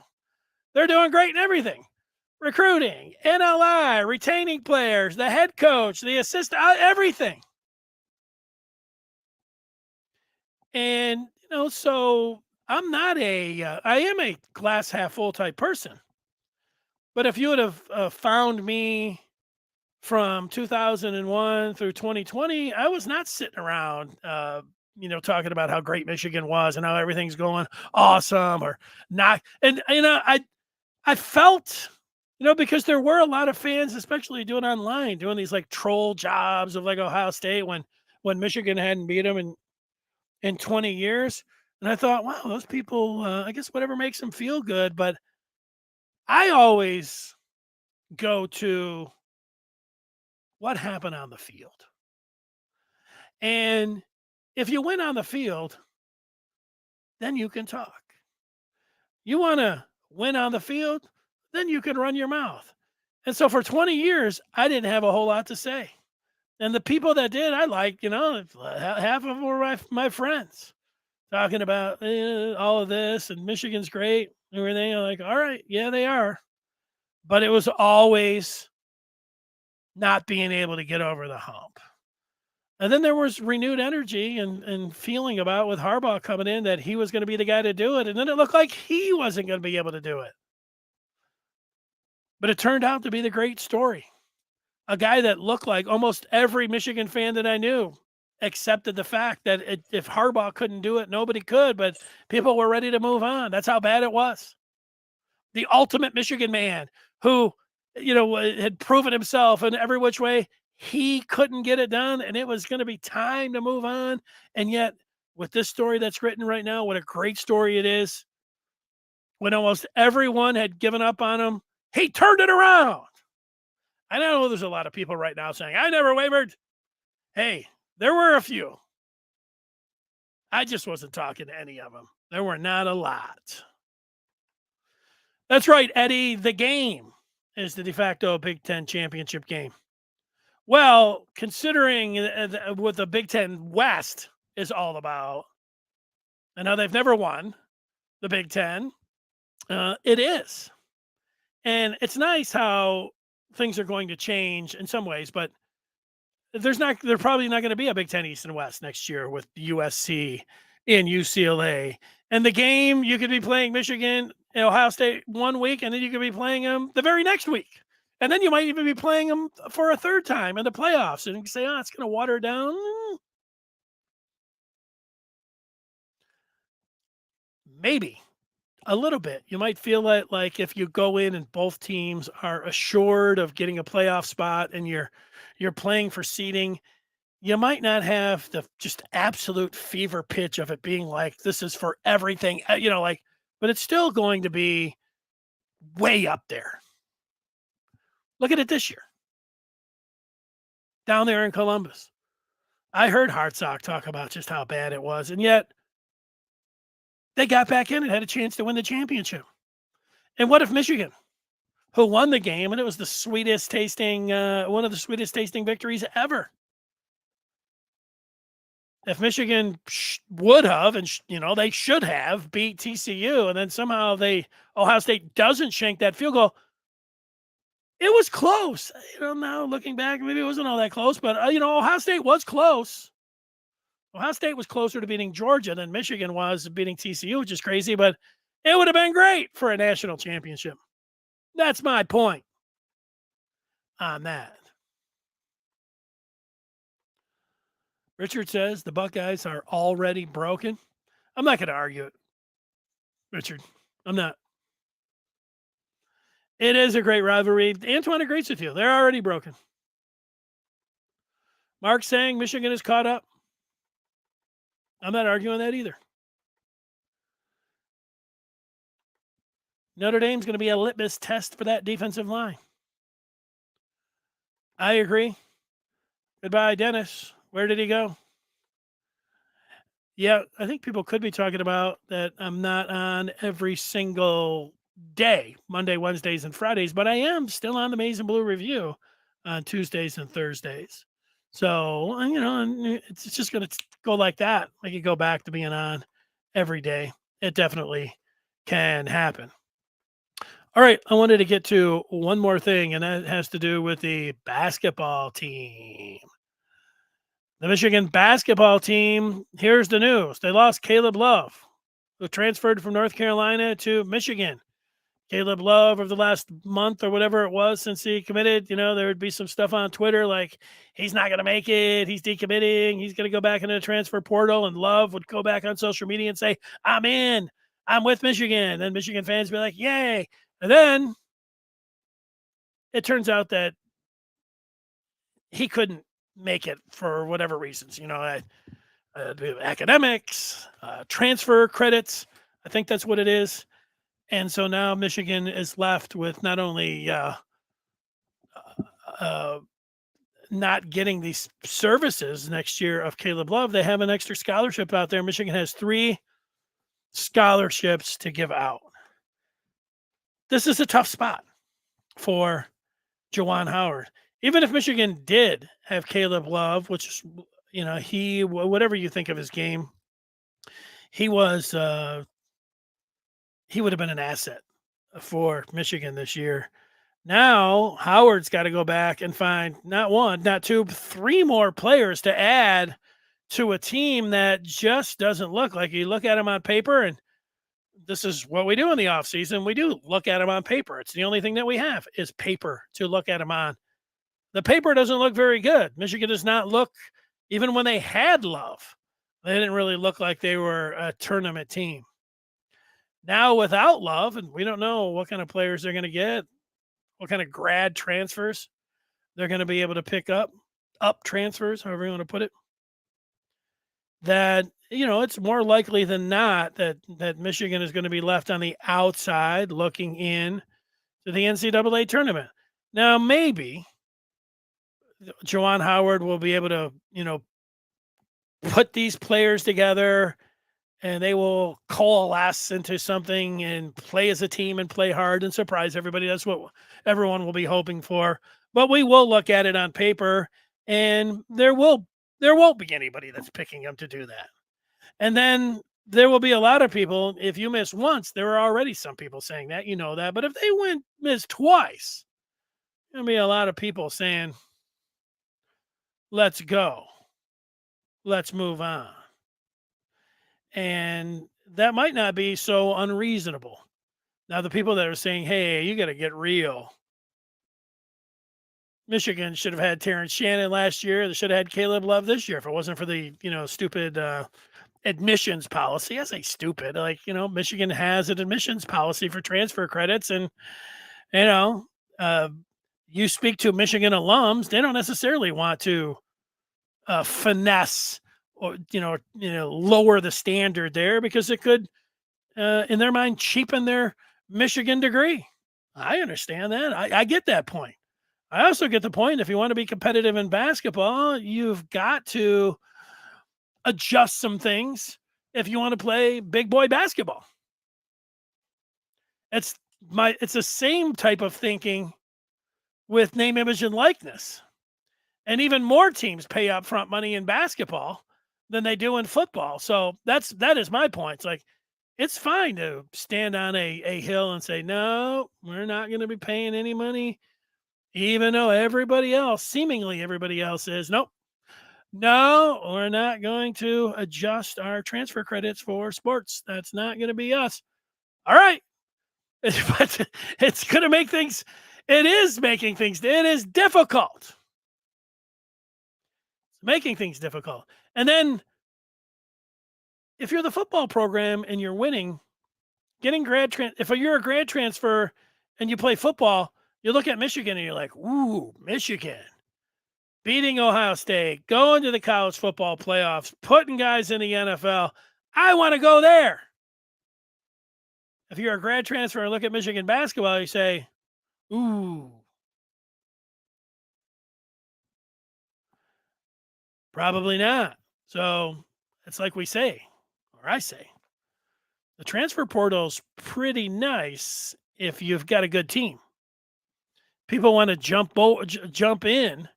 They're doing great in everything. Recruiting, NLI, retaining players, the head coach, the assistant, everything. And, so I'm not I am a glass half full type person. But if you would have found me from 2001 through 2020, I was not sitting around, talking about how great Michigan was and how everything's going awesome or not. And, I felt, because there were a lot of fans, especially doing online, doing these troll jobs of Ohio State when Michigan hadn't beat them in 20 years. And I thought, wow, those people, I guess whatever makes them feel good. But I always go to what happened on the field. And if you win on the field, then you can talk. You want to win on the field, then you can run your mouth. And so for 20 years, I didn't have a whole lot to say. And the people that did, I liked, half of them were my friends talking about all of this and Michigan's great and everything. I'm like, all right, yeah, they are. But it was always not being able to get over the hump. And then there was renewed energy and feeling about with Harbaugh coming in that he was going to be the guy to do it. And then it looked like he wasn't going to be able to do it. But it turned out to be the great story. A guy that looked like almost every Michigan fan that I knew accepted the fact that if Harbaugh couldn't do it, nobody could, but people were ready to move on. That's how bad it was. The ultimate Michigan man who, had proven himself in every which way. He couldn't get it done, and it was going to be time to move on. And yet, with this story that's written right now, what a great story it is. When almost everyone had given up on him, he turned it around. I know there's a lot of people right now saying, I never wavered. Hey, there were a few. I just wasn't talking to any of them. There were not a lot. That's right, Eddie. The game is the de facto Big Ten championship game. Well, considering what the Big Ten West is all about, and how they've never won the Big Ten, it is. And it's nice how things are going to change in some ways, but there's probably not going to be a Big Ten East and West next year with USC and UCLA. And the game, you could be playing Michigan and Ohio State one week, and then you could be playing them the very next week. And then you might even be playing them for a third time in the playoffs. And you can say, it's going to water down. Maybe a little bit. You might feel like if you go in and both teams are assured of getting a playoff spot and you're playing for seeding, you might not have the just absolute fever pitch of it being like, this is for everything, but it's still going to be way up there. Look at it this year. Down there in Columbus. I heard Hartsock talk about just how bad it was, and yet they got back in and had a chance to win the championship. And what if Michigan, who won the game, and it was the sweetest tasting, one of the sweetest tasting victories ever. If Michigan would have, and they should have beat TCU, and then somehow Ohio State doesn't shank that field goal. It was close. Now looking back, maybe it wasn't all that close, but Ohio State was close. Ohio State was closer to beating Georgia than Michigan was beating TCU, which is crazy, but it would have been great for a national championship. That's my point on that. Richard says the Buckeyes are already broken. I'm not going to argue it, Richard. I'm not. It is a great rivalry. Antoine agrees with you. They're already broken. Mark saying Michigan is caught up. I'm not arguing that either. Notre Dame's going to be a litmus test for that defensive line. I agree. Goodbye, Dennis. Where did he go? Yeah, I think people could be talking about that I'm not on every single day, Monday, Wednesdays, and Fridays, but I am still on the Maize and Blue Review on Tuesdays and Thursdays. So, it's just going to go like that. I could go back to being on every day. It definitely can happen. All right, I wanted to get to one more thing, and that has to do with the basketball team. The Michigan basketball team, here's the news. They lost Caleb Love, who transferred from North Carolina to Michigan. Caleb Love, over the last month or whatever it was since he committed, there would be some stuff on Twitter like he's not going to make it. He's decommitting. He's going to go back into the transfer portal. And Love would go back on social media and say, I'm in. I'm with Michigan. And Michigan fans would be like, yay. And then it turns out that he couldn't make it for whatever reasons, academics, transfer credits. I think that's what it is. And so now Michigan is left with not only not getting these services next year of Caleb Love, they have an extra scholarship out there. Michigan has 3 scholarships to give out. This is a tough spot for Juwan Howard. Even if Michigan did have Caleb Love, which is, he, whatever you think of his game, he was, he would have been an asset for Michigan this year. Now Howard's got to go back and find not 1, not 2, 3 more players to add to a team that just doesn't look like you look at him on paper. And this is what we do in the offseason. We do look at him on paper. It's the only thing that we have is paper to look at him on. The paper doesn't look very good. Michigan does not look, even when they had Love, they didn't really look like they were a tournament team. Now without Love, and we don't know what kind of players they're going to get, what kind of grad transfers they're going to be able to pick up transfers, however you want to put it, that, it's more likely than not that Michigan is going to be left on the outside looking in to the NCAA tournament. Now, maybe Juwan Howard will be able to, put these players together and they will coalesce into something and play as a team and play hard and surprise everybody. That's what everyone will be hoping for. But we will look at it on paper, and there won't be anybody that's picking them to do that. And then there will be a lot of people, if you miss once, there are already some people saying that, that. But if they miss twice, there'll be a lot of people saying, let's go. Let's move on. And that might not be so unreasonable. Now, the people that are saying, hey, you got to get real. Michigan should have had Terrence Shannon last year. They should have had Caleb Love this year if it wasn't for the, stupid admissions policy. I say stupid. Like, Michigan has an admissions policy for transfer credits. And, you speak to Michigan alums, they don't necessarily want to finesse or lower the standard there because it could in their mind cheapen their Michigan degree. I understand that. I get that point. I also get the point, if you want to be competitive in basketball, you've got to adjust some things if you want to play big boy basketball. It's the same type of thinking with name, image, and likeness. And even more teams pay upfront money in basketball than they do in football. So that is my point. It's like, it's fine to stand on a hill and say, no, we're not going to be paying any money, even though seemingly everybody else is. Nope. No, we're not going to adjust our transfer credits for sports. That's not going to be us. All right. But it's going to make things, it is making things, it is difficult. It's making things difficult. And then if you're the football program and you're winning, getting if you're a grad transfer and you play football, you look at Michigan and you're like, ooh, Michigan beating Ohio State, going to the college football playoffs, putting guys in the NFL. I want to go there. If you're a grad transfer and look at Michigan basketball, you say, ooh, probably not. So it's like we say, or I say, the transfer portal's pretty nice if you've got a good team. People want to jump in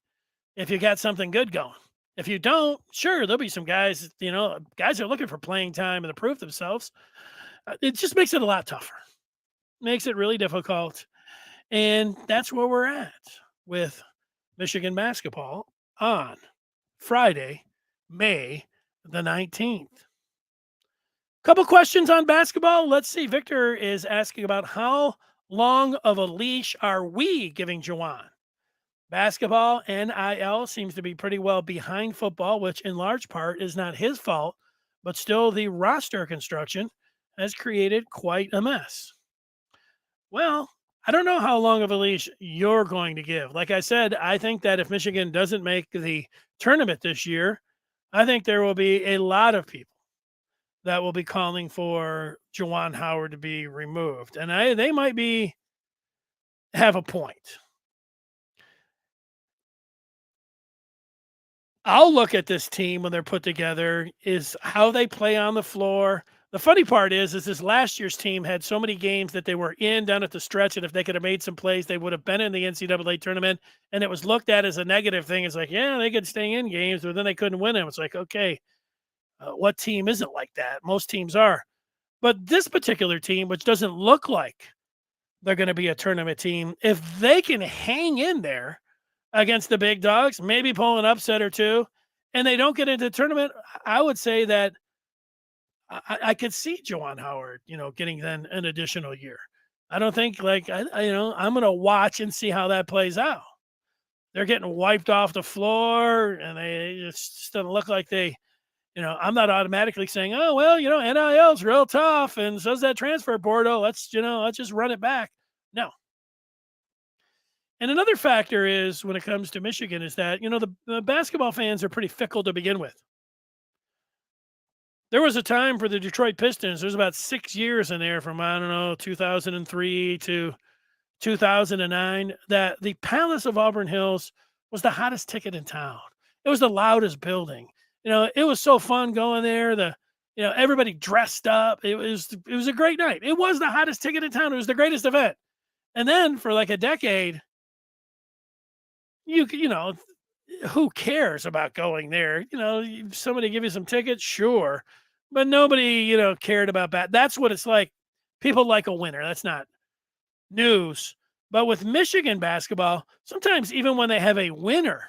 if you got something good going. If you don't, sure, there'll be some guys, guys are looking for playing time and to prove themselves. It just makes it a lot tougher. Makes it really difficult. And that's where we're at with Michigan basketball on Friday, May the 19th. Couple questions on basketball. Let's see. Victor is asking about how long of a leash are we giving Juwan? Basketball, NIL seems to be pretty well behind football, which in large part is not his fault, but still the roster construction has created quite a mess. Well, I don't know how long of a leash you're going to give. Like I said, I think that if Michigan doesn't make the tournament this year, I think there will be a lot of people that will be calling for Juwan Howard to be removed. And they might have a point. I'll look at this team when they're put together is how they play on the floor. The funny part is this last year's team had so many games that they were in down at the stretch, and if they could have made some plays, they would have been in the NCAA tournament. And it was looked at as a negative thing. It's like, yeah, they could stay in games, but then they couldn't win them. It's like, okay, what team isn't like that? Most teams are. But this particular team, which doesn't look like they're going to be a tournament team, if they can hang in there against the big dogs, maybe pull an upset or two, and they don't get into the tournament, I would say that I could see Juwan Howard, getting then an additional year. I don't think I'm going to watch and see how that plays out. They're getting wiped off the floor, and it just doesn't look like they. I'm not automatically saying, oh well, NIL's real tough, and so's that transfer portal. Let's just run it back. No. And another factor is when it comes to Michigan is that the basketball fans are pretty fickle to begin with. There was a time for the Detroit Pistons. There's about 6 years in there from, I don't know, 2003 to 2009 that the Palace of Auburn Hills was the hottest ticket in town. It was the loudest building. It was so fun going there. Everybody dressed up. It was a great night. It was the hottest ticket in town. It was the greatest event. And then for like a decade, who cares about going there? Somebody give you some tickets, sure. But nobody, cared about that. That's what it's like. People like a winner. That's not news. But with Michigan basketball, sometimes even when they have a winner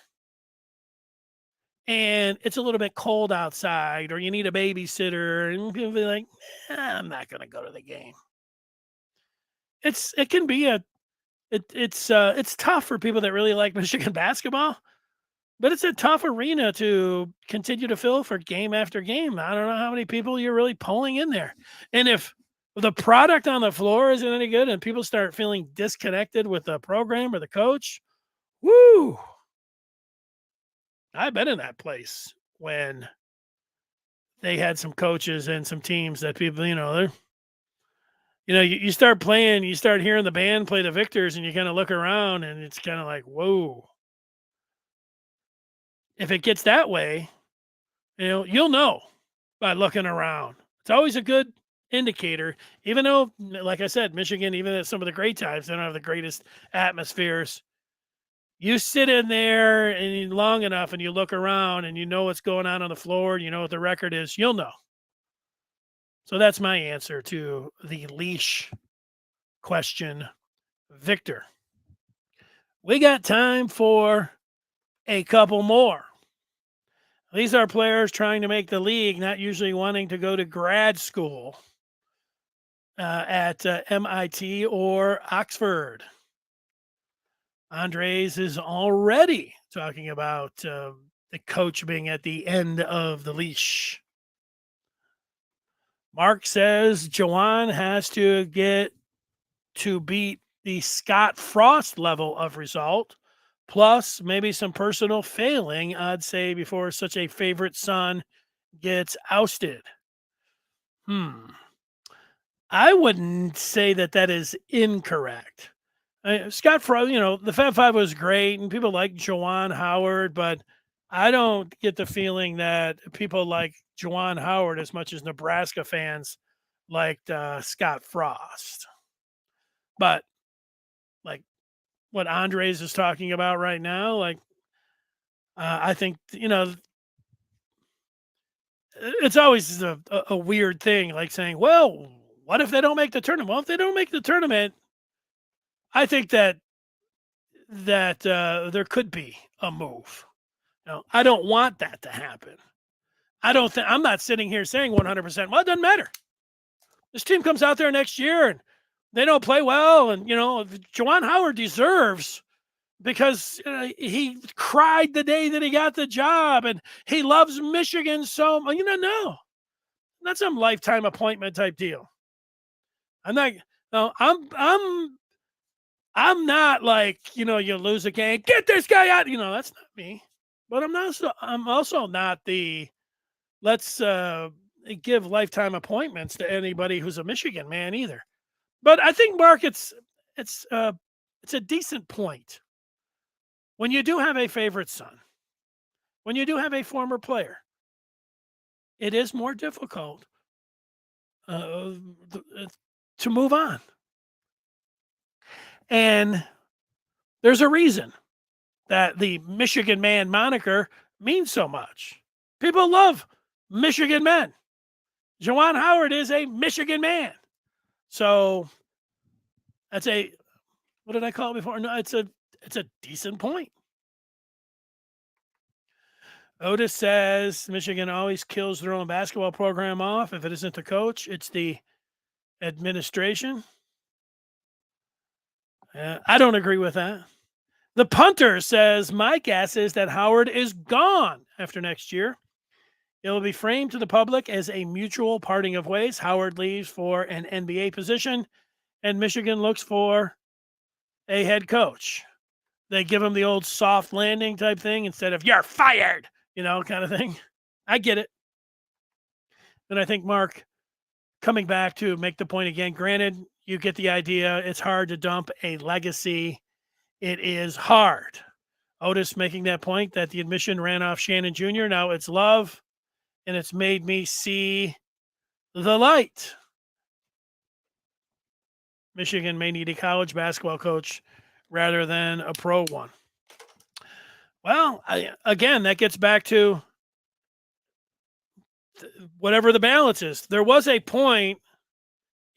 and it's a little bit cold outside or you need a babysitter and people be like, I'm not going to go to the game. It can be it's tough for people that really like Michigan basketball. But it's a tough arena to continue to fill for game after game. I don't know how many people you're really pulling in there. And if the product on the floor isn't any good and people start feeling disconnected with the program or the coach, woo! I've been in that place when they had some coaches and some teams that people, you start playing, you start hearing the band play the victors and you kind of look around and it's kind of like, whoa. If it gets that way, you'll know by looking around. It's always a good indicator, even though, like I said, Michigan, even at some of the great times, they don't have the greatest atmospheres. You sit in there and long enough and you look around and you know what's going on the floor, and you know what the record is, you'll know. So that's my answer to the leash question, Victor. We got time for a couple more. These are players trying to make the league, not usually wanting to go to grad school at MIT or Oxford. Andres is already talking about the coach being at the end of the leash. Mark says Juwan has to get to beat the Scott Frost level of result, plus maybe some personal failing, I'd say, before such a favorite son gets ousted. I wouldn't say that that is incorrect. Scott Frost, the Fab Five was great, and people like Juwan Howard, but I don't get the feeling that people like Juwan Howard as much as Nebraska fans liked Scott Frost. But like what Andres is talking about right now, I think it's always a weird thing, like saying, "Well, what if they don't make the tournament?" Well, if they don't make the tournament, I think that there could be a move. I don't want that to happen. I'm not sitting here saying 100%. Well, it doesn't matter. This team comes out there next year and they don't play well, and Juwan Howard deserves because he cried the day that he got the job, and he loves Michigan so much. No, not some lifetime appointment type deal. I'm not. No, I'm not like you lose a game, get this guy out. That's not me. But I'm also not the let's give lifetime appointments to anybody who's a Michigan man either. But I think Mark, it's a decent point. When you do have a favorite son, when you do have a former player, it is more difficult uh, to move on. And there's a reason that the Michigan man moniker means so much. People love Michigan men. Juwan Howard is a Michigan man. So that's what did I call it before? No, it's a decent point. Otis says Michigan always kills their own basketball program off. If it isn't the coach, it's the administration. I don't agree with that. The punter says, my guess is that Howard is gone after next year. It will be framed to the public as a mutual parting of ways. Howard leaves for an NBA position, and Michigan looks for a head coach. They give him the old soft landing type thing instead of "you're fired," kind of thing. I get it. And I think Mark coming back to make the point again, granted, you get the idea. It's hard to dump a legacy. It is hard. Otis making that point that the admission ran off Shannon Jr. Now it's love, and it's made me see the light. Michigan may need a college basketball coach rather than a pro one. Well, again, that gets back to whatever the balance is. There was a point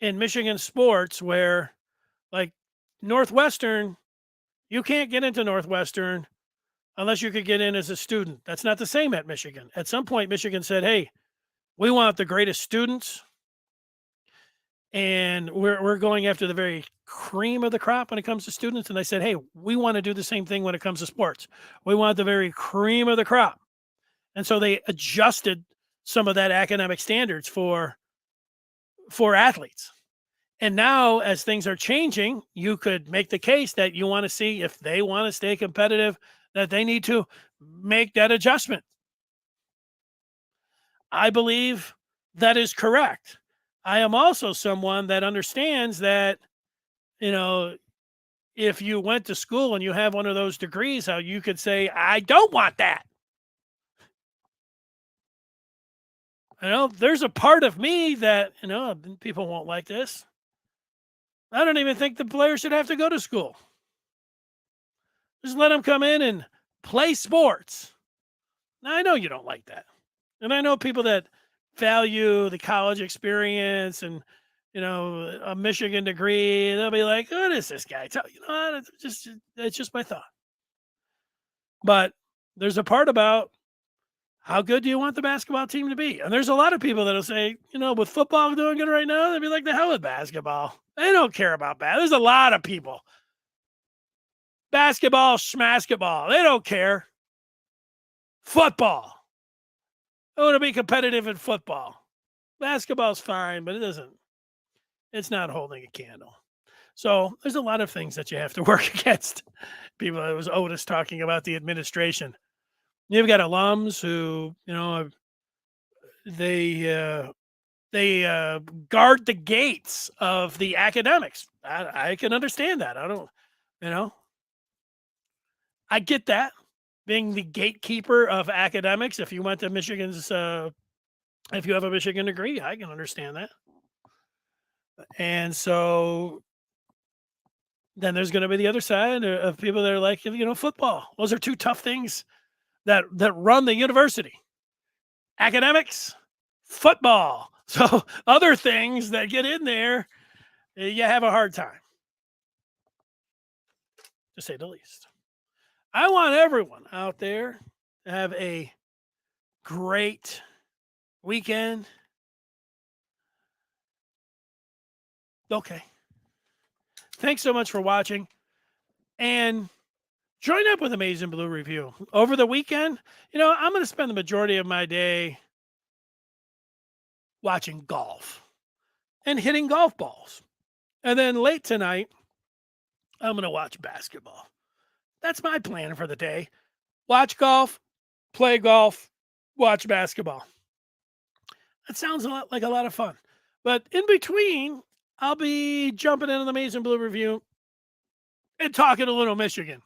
in Michigan sports where, like Northwestern, you can't get into Northwestern unless you could get in as a student. That's not the same at Michigan. At some point, Michigan said, hey, we want the greatest students, and we're going after the very cream of the crop when it comes to students. And they said, hey, we want to do the same thing when it comes to sports. We want the very cream of the crop. And so they adjusted some of that academic standards for athletes. And now, as things are changing, you could make the case that you want to see if they want to stay competitive, that they need to make that adjustment. I believe that is correct. I am also someone that understands that, if you went to school and you have one of those degrees, how you could say, I don't want that. There's a part of me that, people won't like this. I don't even think the players should have to go to school. Just let them come in and play sports. Now, I know you don't like that. And I know people that value the college experience and, a Michigan degree. They'll be like, what is this guy? It's just my thought. But there's a part about How good do you want the basketball team to be? And there's a lot of people that'll say, with football doing good right now, they'd be like, the hell with basketball. They don't care about that. There's a lot of people. Basketball, schmasketball. They don't care. Football. I want to be competitive in football. Basketball's fine, but it's not holding a candle. So there's a lot of things that you have to work against. People, it was Otis talking about the administration. You've got alums who, they guard the gates of the academics. I can understand that. I don't, you know, I get that being the gatekeeper of academics. If you went to Michigan's, if you have a Michigan degree, I can understand that. And so then there's going to be the other side of people that are like, football. Those are two tough things that run the university. Academics, football. So other things that get in there, you have a hard time, to say the least. I want everyone out there to have a great weekend. Okay. Thanks so much for watching. And join up with Amazing Blue Review. Over the weekend, I'm going to spend the majority of my day watching golf and hitting golf balls. And then late tonight, I'm going to watch basketball. That's my plan for the day. Watch golf, play golf, watch basketball. That sounds a lot of fun. But in between, I'll be jumping into the Amazing Blue Review and talking a little Michigan.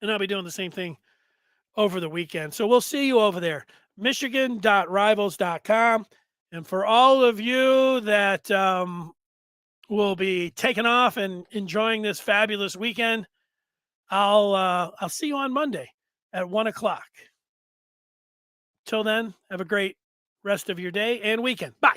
And I'll be doing the same thing over the weekend. So we'll see you over there. Michigan.rivals.com. And for all of you that will be taking off and enjoying this fabulous weekend, I'll see you on Monday at 1:00. Till then, have a great rest of your day and weekend. Bye.